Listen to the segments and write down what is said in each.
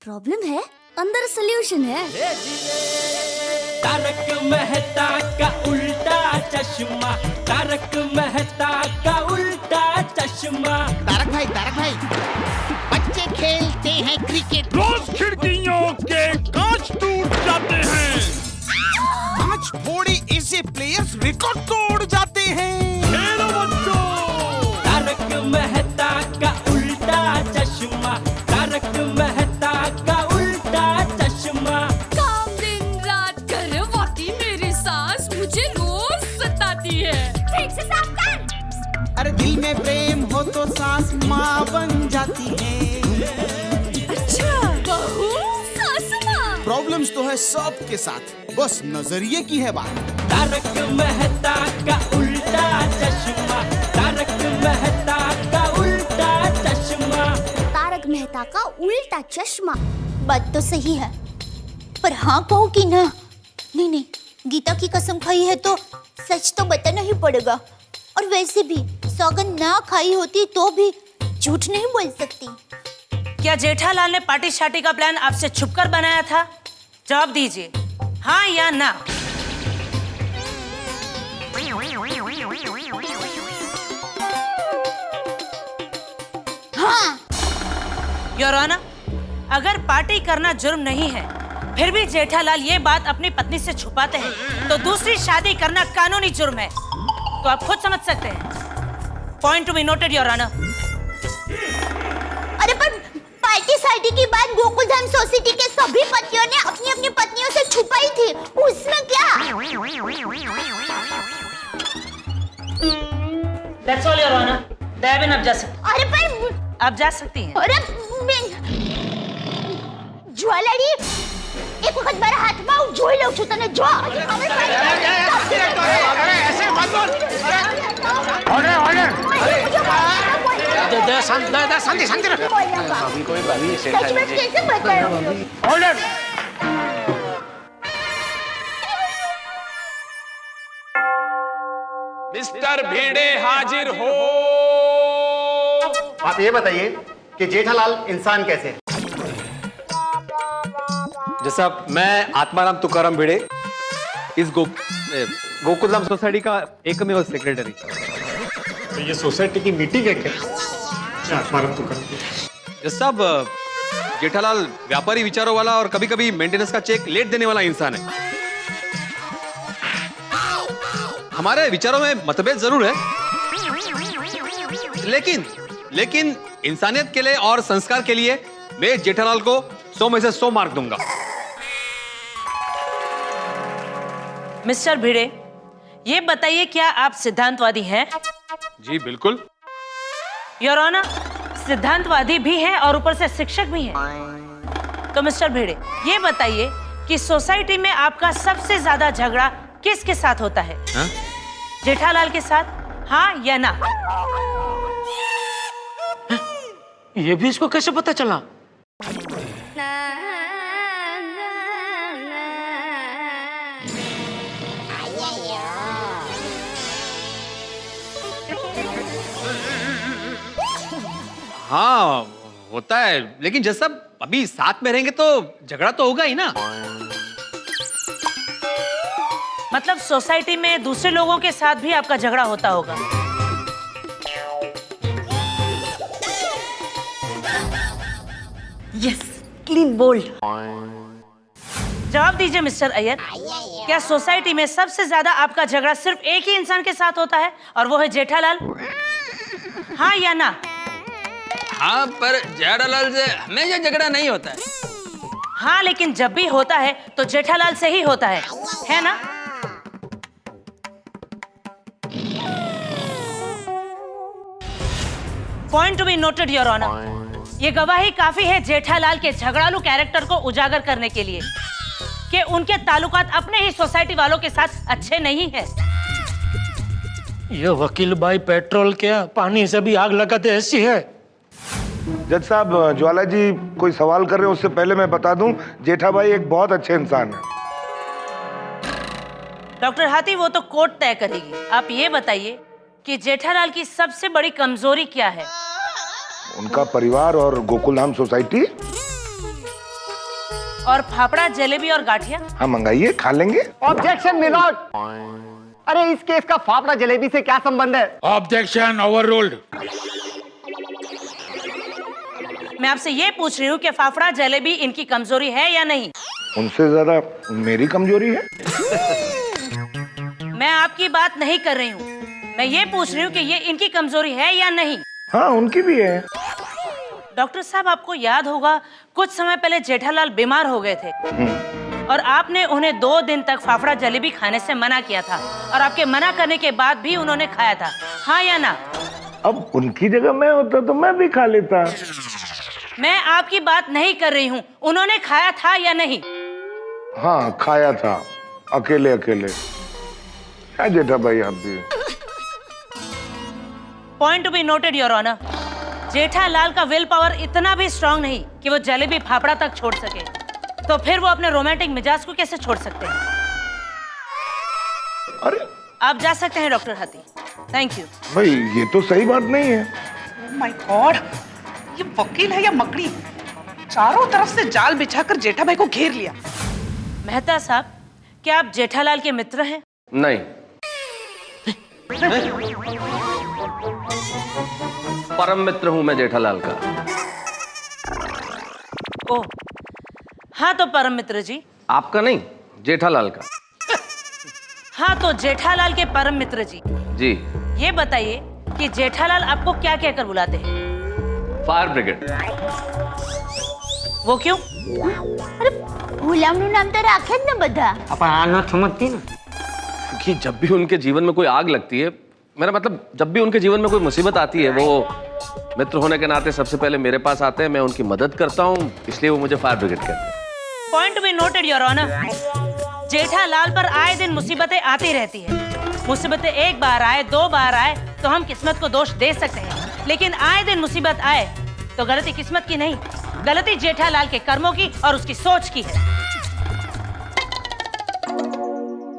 Problem है, अंदर solution है। तारक मेहता का उल्टा चश्मा, तारक मेहता का उल्टा चश्मा। तारक भाई, बच्चे खेलते हैं क्रिकेट, रोज खिड़कियों के कांच टूट जाते हैं, आज थोड़े ऐसे प्लेयर्स रिकॉर्ड तोड़ जाते हैं। खेलो बच्चों। तारक मेहता का उल्टा चश्मा, तारक मेहता का उल्टा चश्मा। काम दिन रात करवाती मेरी सास मुझे रोज सताती है। ठीक से साफ कर। अरे दिल में प्रेम हो तो सास माँ बन जाती है। अच्छा, बहू सास माँ। प्रॉब्लम्स तो है सबके साथ, बस नजरिए की है बात। तारक मेहता का उल्टा चश्मा, तारक मेहता का उल्टा चश्मा। तारक मेहता का उल्टा चश्मा। बात तो सही है, पर हाँ कहूँ कि ना? नहीं, गीता की कसम खाई है तो सच तो बताना ही पड़ेगा। और वैसे भी सौगंध ना खाई होती तो भी झूठ नहीं बोल सकती। क्या जेठालाल ने पार्टी शार्टी का प्लान आपसे छुपकर बनाया था? जवाब दीजिए, हाँ या ना। हाँ। योर ऑनर, अगर पार्टी करना जुर्म नहीं है, फिर भी जेठालाल ये बात अपनी पत्नी से छुपाते हैं, तो दूसरी शादी करना कानूनी जुर्म है। तो आप खुद समझ सकते हैं। Point to be noted your honour. अरे पर पार्टी सार्टी की बात गोकुलधाम सोसाइटी के सभी पतियों ने अपनी अपनी पत्नियों से छुपाई थी, उसमें क्या? That's all, Your Honor. Dayaben, आप जा सकती। अरे पर आप जा सकती हैं। अरे ज्वेलरी एक वक्त मेरा हाथ में જોઈ લઉં છું તને જો। ऐसे मत बोल। ऑर्डर। शांति रखो। अभी कोई भाभी सच में कैसे बता रहे हो? ऑर्डर। मिस्टर भिड़े हाजिर हो। आप ये बताइए कि जेठालाल इंसान कैसे है? जैसा मैं आत्माराम तुकाराम भिड़े, इस गोकुलधाम सोसाइटी का एकमेव सेक्रेटरी। तो ये सोसाइटी की मीटिंग है क्या? आत्माराम तुकाराम। जैसा जेठालाल व्यापारी विचारों वाला और कभी कभी मेंटेनेंस का चेक लेट देने वाला इंसान है। हमारे विचारों में मतभेद जरूर है, लेकिन इंसानियत के लिए और संस्कार के लिए मैं जेठालाल को 100 में से 100 मार्क दूंगा। मिस्टर भिड़े, ये बताइए, क्या आप सिद्धांतवादी हैं? जी बिल्कुल। योर ऑनर, सिद्धांतवादी भी हैं और ऊपर से शिक्षक भी हैं। तो मिस्टर भिड़े, ये बताइए कि सोसाइटी में आपका सबसे ज्यादा झगड़ा किसके साथ होता है? हा? जेठालाल के साथ, हाँ या ना? ये भी इसको कैसे पता चला? हाँ होता है, लेकिन जैसा अभी साथ में रहेंगे तो झगड़ा तो होगा ही ना। मतलब सोसाइटी में दूसरे लोगों के साथ भी आपका झगड़ा होता होगा? Yes, clean bowled. जवाब दीजिए मिस्टर अय्यर, क्या सोसाइटी में सबसे ज्यादा आपका झगड़ा सिर्फ एक ही इंसान के साथ होता है और वो है जेठालाल? हाँ या ना? हाँ, पर जेठालाल से हमेशा झगड़ा नहीं होता है। हाँ, लेकिन जब भी होता है तो जेठालाल से ही होता है ना? Point to be noted your honour. ये गवाही काफी है जेठालाल के झगड़ालू कैरेक्टर को उजागर करने के लिए कि उनके ताल्लुकात अपने ही सोसाइटी वालों के साथ अच्छे नहीं है। ये वकील भाई पेट्रोल क्या पानी से भी आग लगाते ऐसी है। जज साहब, ज्वाला जी कोई सवाल कर रहे हैं उससे पहले मैं बता दूं, जेठा भाई एक बहुत अच्छे इंसान है। डॉक्टर हाथी, वो तो कोर्ट तय करेगी। आप ये बताइए कि जेठालाल की सबसे बड़ी कमजोरी क्या है? उनका परिवार और गोकुलधाम सोसाइटी। और फाफड़ा, जलेबी और गाठिया। हाँ मंगाइए, खा लेंगे। Objection milord. अरे इस केस का फाफड़ा जलेबी से क्या संबंध है? Objection overruled. मैं आपसे ये पूछ रही हूँ कि फाफड़ा जलेबी इनकी कमजोरी है या नहीं? उनसे ज्यादा मेरी कमजोरी है। मैं आपकी बात नहीं कर रही हूँ, मैं ये पूछ रही हूँ कि ये इनकी कमजोरी है या नहीं। हाँ उनकी भी है। डॉक्टर साहब, आपको याद होगा कुछ समय पहले जेठालाल बीमार हो गए थे और आपने उन्हें 2 दिन तक फाफड़ा जलेबी खाने से मना किया था, और आपके मना करने के बाद भी उन्होंने खाया था, हाँ या ना? अब उनकी जगह मैं होता तो मैं भी खा लेता। मैं आपकी बात नहीं कर रही हूँ, उन्होंने खाया था या नहीं? हाँ खाया था, अकेले अकेले। क्या जेठा भाई आप भी। Point to be noted your honour, Jethalal का विल पावर इतना भी स्ट्रांग नहीं कि वो जलेबी फाफड़ा तक छोड़ सके, तो फिर वो अपने रोमांटिक मिजाज को कैसे छोड़ सकते हैं? अरे आप जा सकते हैं डॉक्टर हाथी। Thank you. भाई ये तो सही बात नहीं है। माय गॉड, ये वकील है या मकड़ी? चारों तरफ से जाल बिछाकर जेठा भाई को घेर लिया। मेहता साहब, क्या आप जेठालाल के मित्र हैं? नहीं। परम मित्र हूं मैं जेठालाल का। ओह हाँ, तो परम मित्र जी। आपका नहीं, जेठालाल का। हाँ तो जेठालाल के परम मित्र जी, जी। ये बताइए कि जेठालाल आपको क्या कहकर बुलाते हैं? Fire brigade. वो क्यों? અરે ગુલામનું નામ તો રાખે જ ને બધા. अपन आ न समझती ना, क्योंकि जब भी उनके जीवन में कोई आग लगती है, मेरा मतलब जब भी उनके जीवन में कोई मुसीबत आती है, वो मित्र होने के नाते सबसे पहले मेरे पास आते हैं, मैं उनकी मदद करता हूँ, इसलिए वो मुझे फायर ब्रिगेड कहते हैं। Point be noted your honour, Jethalal पर आए दिन मुसीबतें आती रहती है। मुसीबतें एक बार आए, 2 बार आए तो हम किस्मत को दोष दे सकते हैं, लेकिन आए दिन मुसीबत आए तो गलती किस्मत की नहीं, गलती जेठालाल के कर्मों की और उसकी सोच की है।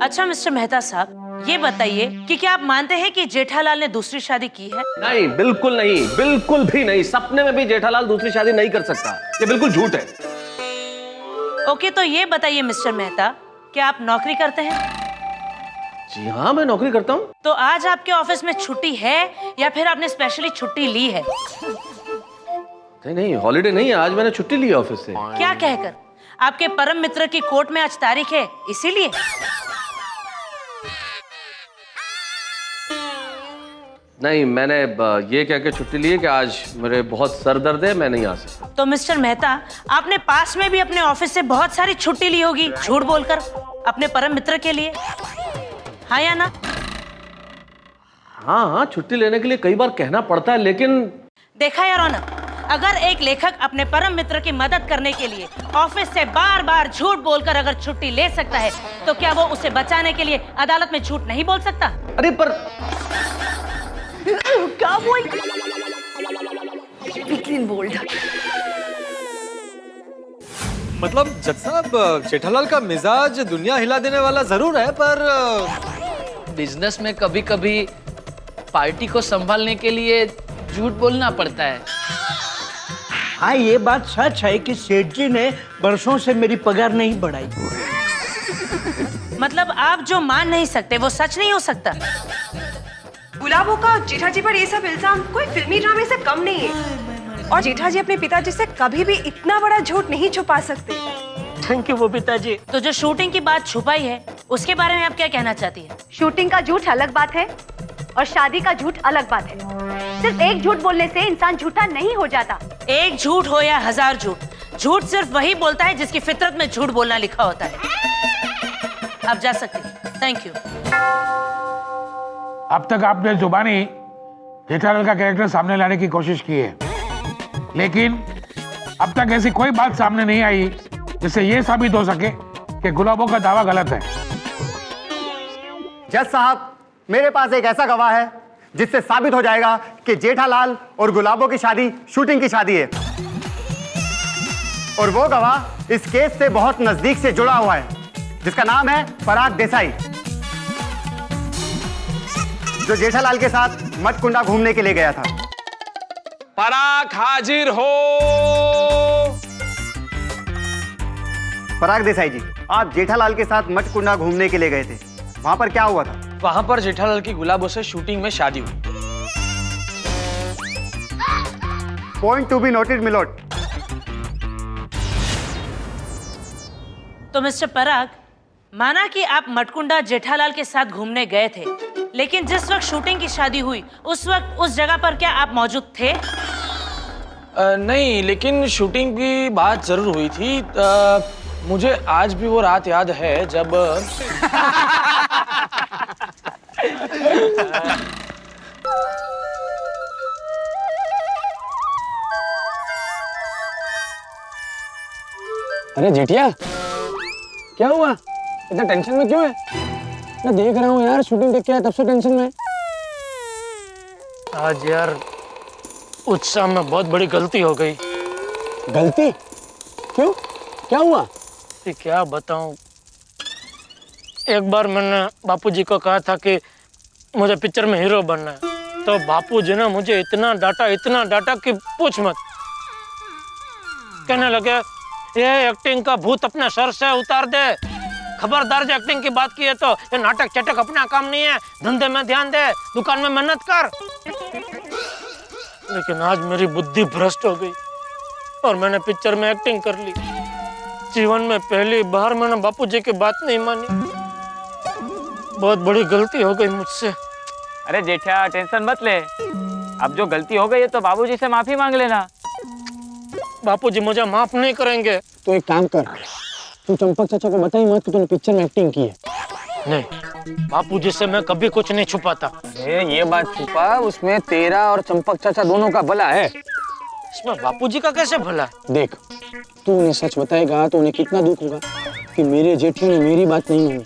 अच्छा मिस्टर मेहता साहब, ये बताइए कि क्या आप मानते हैं कि जेठालाल ने दूसरी शादी की है? नहीं, बिल्कुल नहीं, बिल्कुल भी नहीं। सपने में भी जेठालाल दूसरी शादी नहीं कर सकता, ये बिल्कुल झूठ है। ओके, तो ये बताइए मिस्टर मेहता, क्या आप नौकरी करते हैं? जी हाँ, मैं नौकरी करता हूँ। तो आज आपके ऑफिस में छुट्टी है या फिर आपने स्पेशली छुट्टी ली है? नहीं, हॉलीडे नहीं है, आज मैंने छुट्टी ली है ऑफिस से। क्या कहकर? आपके परम मित्र की कोर्ट में आज तारीख है, इसीलिए? नहीं, मैंने ये कह के छुट्टी ली है कि आज मेरे बहुत सर दर्द है, मैं नहीं आ सकता। तो मिस्टर मेहता, आपने पास में भी अपने ऑफिस से बहुत सारी छुट्टी ली होगी झूठ बोलकर अपने परम मित्र के लिए, हाँ या ना? हाँ हाँ, छुट्टी लेने के लिए कई बार कहना पड़ता है, लेकिन देखा यार रोना, अगर एक लेखक अपने परम मित्र की मदद करने के लिए ऑफिस से बार बार झूठ बोलकर अगर छुट्टी ले सकता है, तो क्या वो उसे बचाने के लिए अदालत में झूठ नहीं बोल सकता? अरे पर क्या बोल? मतलब जज साहब, जेठालाल का मिजाज दुनिया हिला देने वाला जरूर है, पर बिजनेस में कभी कभी पार्टी को संभालने के लिए झूठ बोलना पड़ता है। हाँ ये बात सच है कि सेठ जी ने बरसों से मेरी पगार नहीं बढ़ाई। मतलब आप जो मान नहीं सकते वो सच नहीं हो सकता। गुलाबों का जेठा जी पर ये सब इल्जाम कोई फिल्मी ड्रामे से कम नहीं है, और जेठा जी अपने पिताजी से कभी भी इतना बड़ा झूठ नहीं छुपा सकते। थैंक यू वो पिताजी। तो जो शूटिंग की बात छुपाई है, उसके बारे में आप क्या कहना चाहती है? शूटिंग का झूठ अलग बात है और शादी का झूठ अलग बात है। सिर्फ एक झूठ बोलने से इंसान झूठा नहीं हो जाता। एक झूठ हो या 1000 झूठ, झूठ सिर्फ वही बोलता है जिसकी फितरत में झूठ बोलना लिखा होता है। आप जा सकते हैं, थैंक यू। अब तक आपने जुबानी जेठालाल का कैरेक्टर सामने लाने की कोशिश की है, लेकिन अब तक ऐसी कोई बात सामने नहीं आई जिससे ये साबित हो सके कि गुलाबों का दावा गलत है। जज साहब, मेरे पास एक ऐसा गवाह है जिससे साबित हो जाएगा कि जेठालाल और गुलाबों की शादी शूटिंग की शादी है, और वो गवाह इस केस से बहुत नजदीक से जुड़ा हुआ है, जिसका नाम है पराग देसाई, जो जेठालाल के साथ मटकुंडा घूमने के लिए गया था। पराग हाजिर हो। पराग देसाई जी, आप जेठालाल के साथ मटकुंडा घूमने के लिए गए थे, वहाँ पर क्या हुआ था? वहां पर जेठालाल की गुलाबों से शूटिंग में शादी हुई। Point to be noted milord. तो मिस्टर पराग, माना कि आप मटकुंडा जेठालाल के साथ घूमने गए थे, लेकिन जिस वक्त शूटिंग की शादी हुई उस वक्त उस जगह पर क्या आप मौजूद थे? नहीं, लेकिन शूटिंग की बात जरूर हुई थी। मुझे आज भी वो रात याद है जब अरे जेठिया, क्या हुआ? इतना टेंशन में क्यों है? मैं देख रहा हूँ यार, शूटिंग देख के आया तब से टेंशन में। आज यार उत्साह में बहुत बड़ी गलती हो गई। गलती? क्यों? क्या हुआ? कि क्या बताऊं। एक बार मैंने बापूजी को कहा था कि मुझे पिक्चर में हीरो बनना है, तो बापूजी ने मुझे इतना डांटा कि पूछ मत। कहने लगे, ये एक्टिंग का भूत अपने सर से उतार दे, खबरदार जो एक्टिंग की बात की है तो ये नाटक चटक अपना काम नहीं है, धंधे में ध्यान दे, दुकान में मेहनत कर। लेकिन आज मेरी बुद्धि भ्रष्ट हो गई और मैंने पिक्चर में एक्टिंग कर ली। जीवन में पहली बार मैंने बापूजी की बात नहीं मानी। बहुत बड़ी गलती हो गई मुझसे। अरे जेठा, टेंशन मत ले, अब जो गलती हो गई है तो बाबूजी से माफी मांग लेना। बापूजी मुझे माफ नहीं करेंगे। तो एक काम कर, तू चंपक चाचा को बता ही मत कि तूने पिक्चर में एक्टिंग की है। नहीं, बापूजी से मैं कभी कुछ नहीं छुपाता। ये बात छुपा, उसमें तेरा और चंपक चाचा दोनों का भला है। इसमें बापूजी का कैसे भला है? देख, तू उन्हें सच बताएगा तो उन्हें कितना दुख होगा कि मेरे जेठियों ने मेरी बात नहीं मानी।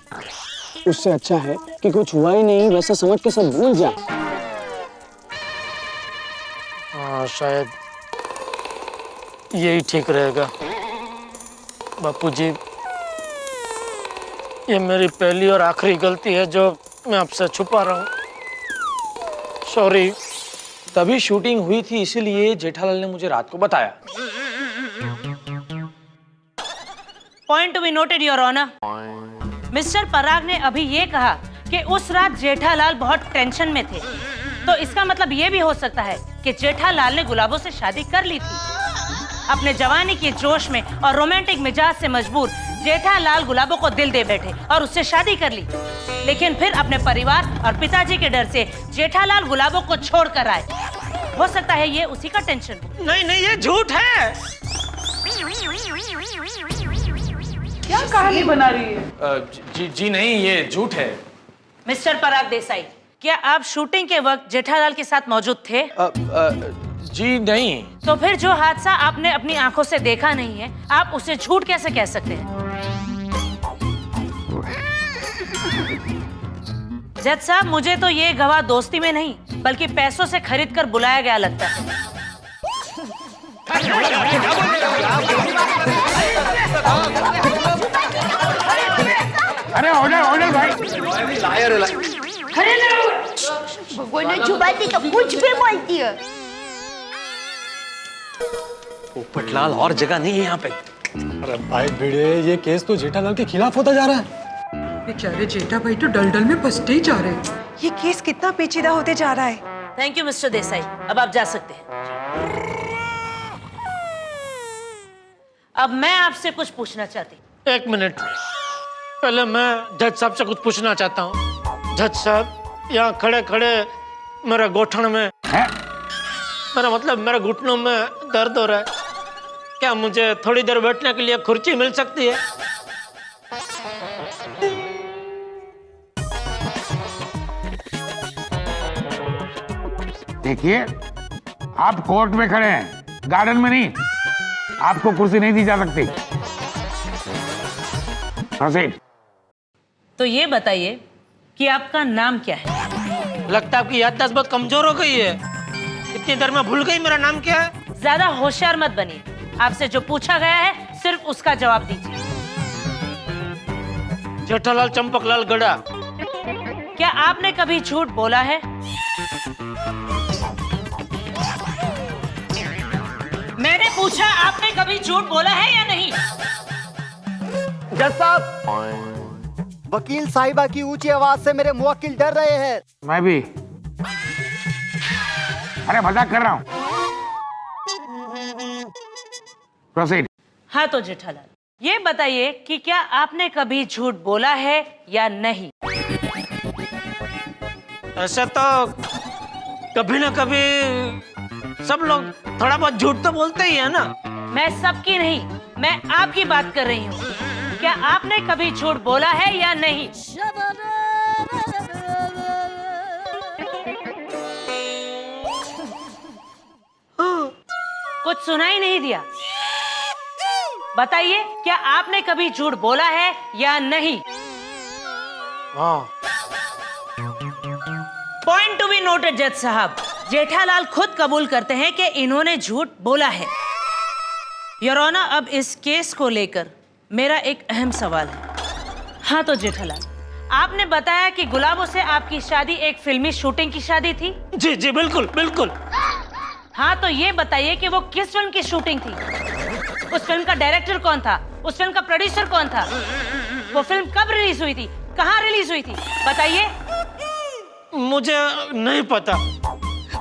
उससे अच्छा है कि कुछ हुआ ही नहीं, वैसा समझ के सब भूल जा। हाँ, शायद यही ठीक रहेगा। बापूजी, ये मेरी पहली और आखिरी गलती है जो मैं आपसे छुपा रहा हूँ। सॉरी। तभी शूटिंग हुई थी, इसीलिए जेठालाल ने मुझे रात को बताया। Point to be noted your honour. Mister Parag ने अभी ये कहा कि उस रात जेठालाल बहुत टेंशन में थे, तो इसका मतलब ये भी हो सकता है कि जेठालाल ने गुलाबों से शादी कर ली थी। अपने जवानी के जोश में और रोमांटिक मिजाज से मजबूर जेठालाल गुलाबों को दिल दे बैठे और उससे शादी कर ली। लेकिन फिर अपने परिवार और पिताजी के डर से जेठालाल गुलाबों को छोड़कर आए। हो सकता है ये उसी का टेंशन हो। नहीं नहीं, ये झूठ है। क्या कहानी बना रही है? जी नहीं, ये झूठ है। मिस्टर पराग देसाई, क्या आप शूटिंग के वक्त जेठालाल के साथ मौजूद थे? जी नहीं। तो फिर जो हादसा आपने अपनी आंखों से देखा नहीं है, आप उसे झूठ कैसे कह सकते हैं? जज साहब, मुझे तो ये गवाह दोस्ती में नहीं बल्कि पैसों से खरीद कर बुलाया गया लगता है। अरे ऑर्डर भाई। भगवान ने जुबान दी तो कुछ भी बोलती है। पोपटलाल, और जगह नहीं है यहाँ पे। अरे भाई भिड़े, ये केस तो जेठालाल के खिलाफ होता जा रहा है। बेचारे जेठा भाई तो डलडल में फंसते ही जा रहे हैं। ये केस कितना पेचीदा होते जा रहा है। थैंक यू मिस्टर देसाई, अब आप जा सकते हैं। अब मैं आपसे कुछ पूछना चाहती। एक मिनट, पहले मैं जज साहब से कुछ पूछना चाहता हूँ। जज साहब, यहाँ खड़े खड़े मेरे गोठन में मेरा मतलब मेरे घुटनों में दर्द हो रहा है। क्या मुझे थोड़ी देर बैठने के लिए कुर्सी मिल सकती है? देखिए, आप कोर्ट में खड़े हैं, गार्डन में नहीं। आपको कुर्सी नहीं दी जा सकती। प्रोसीड। तो ये बताइए कि आपका नाम क्या है? लगता है आपकी याददाश्त बहुत कमजोर हो गई है। इतनी देर में भूल गई मेरा नाम क्या है। ज्यादा होशियार मत बनिए। आपसे जो पूछा गया है सिर्फ उसका जवाब दीजिए। जेठालाल चंपकलाल गड़ा। क्या आपने कभी झूठ बोला है? मैंने पूछा आपने कभी झूठ बोला है या नहीं? जज साहब, वकील साहिबा की ऊंची आवाज से मेरे मुवक्किल डर रहे हैं। मैं भी। अरे मजाक कर रहा हूँ। प्रोसीड। हाँ तो जेठालाल, ये बताइए कि क्या आपने कभी झूठ बोला है या नहीं? ऐसे तो कभी ना कभी सब लोग थोड़ा बहुत झूठ तो बोलते ही है ना। मैं सबकी नहीं, मैं आपकी बात कर रही हूँ। क्या आपने कभी झूठ बोला है या नहीं? कुछ सुनाई नहीं दिया। बताइए, क्या आपने कभी झूठ बोला है या नहीं? हाँ। पॉइंट टू बी नोटेड जज साहब, जेठालाल खुद कबूल करते हैं कि इन्होंने झूठ बोला है। योर ऑनर, अब इस केस को लेकर मेरा एक अहम सवाल है। हाँ तो जेठालाल, आपने बताया कि गुलाबों से आपकी शादी एक फिल्मी शूटिंग की शादी थी। जी जी बिल्कुल बिल्कुल। हाँ तो ये बताइए कि वो किस फिल्म की शूटिंग थी? उस फिल्म का डायरेक्टर कौन था? उस फिल्म का प्रोड्यूसर कौन था? वो फिल्म कब रिलीज हुई थी? कहाँ रिलीज हुई थी? बताइए। मुझे नहीं पता।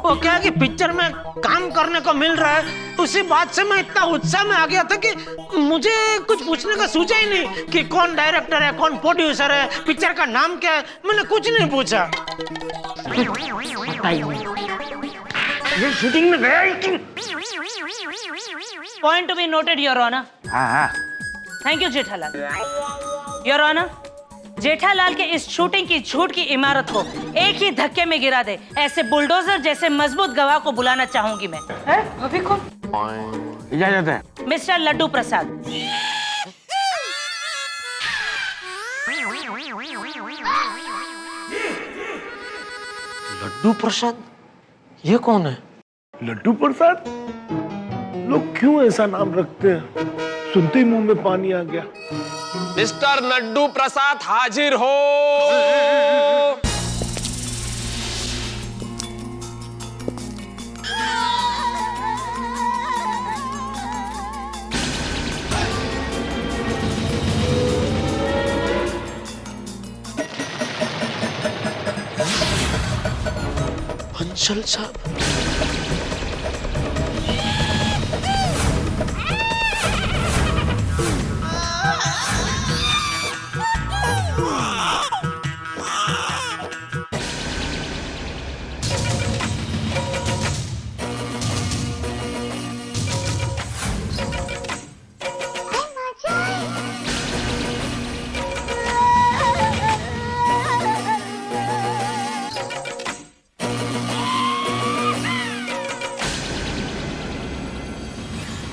वो क्या है कि पिक्चर में काम करने को मिल रहा है, उसी बात से मैं इतना उत्साह में आ गया था कि मुझे कुछ पूछने का सूझा ही नहीं कि कौन डायरेक्टर है, कौन प्रोड्यूसर है, पिक्चर का नाम क्या है। मैंने कुछ नहीं पूछा। ये शूटिंग में गया ही क्यों? Point to be noted your honour. हाँ हाँ। Thank you Jethalal. Your honour, Jethalal के इस शूटिंग की झूठ की इमारत को एक ही धक्के में गिरा दे, ऐसे बुलडोजर जैसे मजबूत गवाह को बुलाना चाहूंगी मैं। अभी कौन? इजाजत है। मिस्टर लड्डू प्रसाद। लड्डू प्रसाद? ये कौन है? लड्डू प्रसाद? लोग क्यों ऐसा नाम रखते हैं? सुनते ही मुंह में पानी आ गया। मिस्टर लड्डू प्रसाद हाजिर हो। बंसल साहब।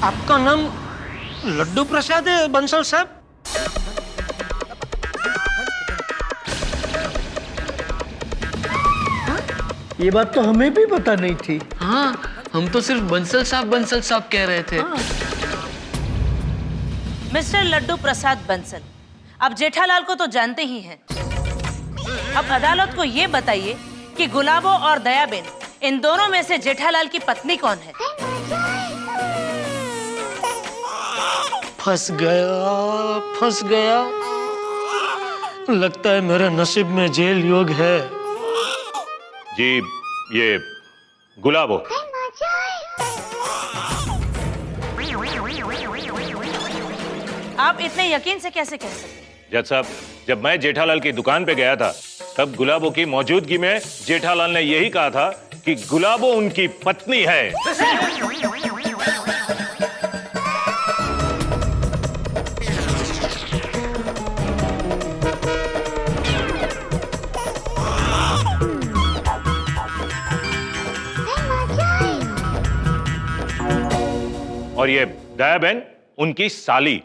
आपका नाम लड्डू प्रसाद है बंसल साहब? ये बात तो हमें भी पता नहीं थी। हाँ, हम तो सिर्फ बंसल साहब कह रहे थे। मिस्टर लड्डू प्रसाद बंसल, अब जेठालाल को तो जानते ही हैं। अब अदालत को ये बताइए कि गुलाबो और दयाबेन, इन दोनों में से जेठालाल की पत्नी कौन है? फंस गया। लगता है मेरे नसीब में जेल योग है। जी, ये गुलाबो। आप इतने यकीन से कैसे कह सकते हैं? जज साहब, जब मैं जेठालाल की दुकान पे गया था, तब गुलाबो की मौजूदगी में जेठालाल ने यही कहा था कि गुलाबो उनकी पत्नी है। और ये दयाबेन उनकी साली।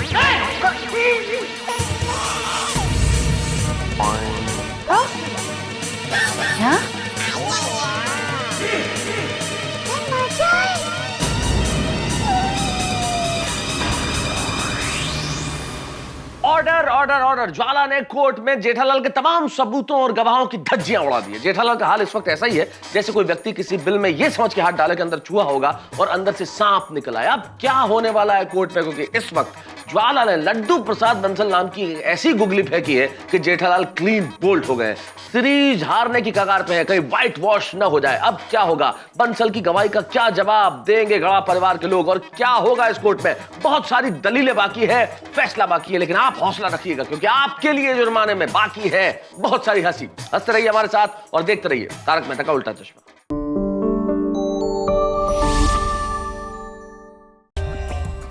Order order order. ज्वाला ने कोर्ट में जेठालाल के तमाम सबूतों और गवाहों की धज्जियां उड़ा दी है। जेठालाल का हाल इस वक्त ऐसा ही है जैसे कोई व्यक्ति किसी बिल में ये समझ के हाथ डाले के अंदर चूहा होगा और अंदर से सांप निकल आया। अब क्या होने वाला है कोर्ट में, क्योंकि इस वक्त ज्वाला ने लड्डू प्रसाद बंसल नाम की ऐसी गुगली फेंकी है कि जेठालाल क्लीन बोल्ड हो गए। सीरीज हारने की कगार पे है, कहीं व्हाइट वॉश न हो जाए। अब क्या होगा? बंसल की गवाही का क्या जवाब देंगे गढ़ा परिवार के लोग, और क्या होगा इस कोर्ट में? बहुत सारी दलीलें बाकी है, फैसला बाकी है, लेकिन आप हौसला रखिएगा क्योंकि आपके लिए जुर्माने में बाकी है बहुत सारी हंसी। हंसते रहिए हमारे साथ और देखते रहिए तारक मेहता का उल्टा चश्मा।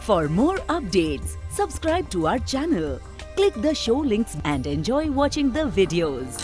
For more updates, subscribe to our channel, click the show links and enjoy watching the videos.